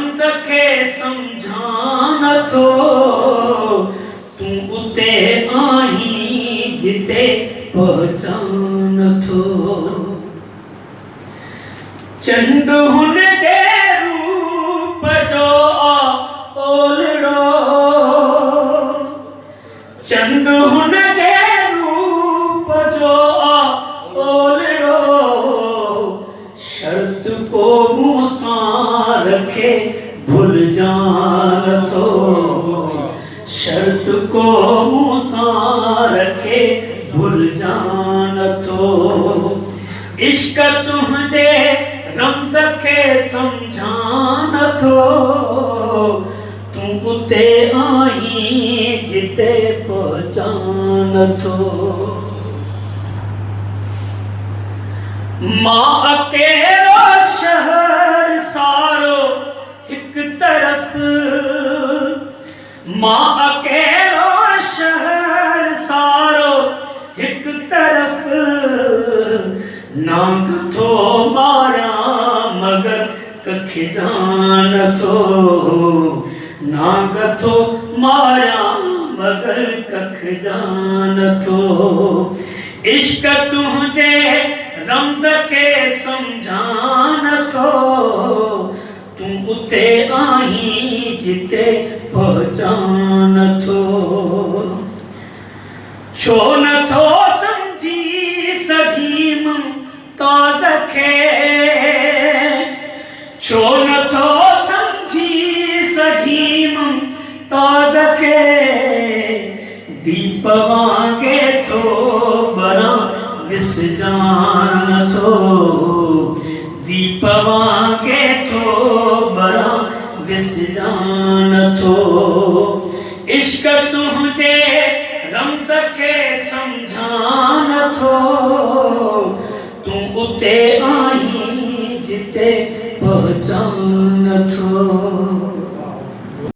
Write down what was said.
रमज़ खे सम्झां नथो, तूं उते आहीं जिते पहचान नथो। चंड हुन जे रूप जो ओलड़ो, चंद हुन जे रूप जो ओलड़ो, शर्त को मुँह सां रखे भुल जान थो, शर्त को मुँह सां रखे भुल जान थो। इश्क तुझे रमज़ खे सम्झां नथो, तूं उते आहीं जिते पहचान नथो। मां अकेलो शहर सारो हिक तरफ, मां अकेलो शहर सारो हिक तरफ, नाक थो मारियां मगर कख जान थो, नाक थो मारियां मगर कख जान थो। इश्क तुझे रमज़ खे सम्झां नथो, तूं उते आहीं जिते पहचान नथो। छो नथो सम्झी सघीं मुमताज़ खे, छो नथो सम्झी सघीं मुमताज़ खे, दीप वांगुरु थो ॿरां विसजान थो, दीप वांगुरु थो ॿरां विसजान थो। इश्क तुझे रमज़ खे सम्झां नथो, तूं उते आहीं जिते पहचान नथो।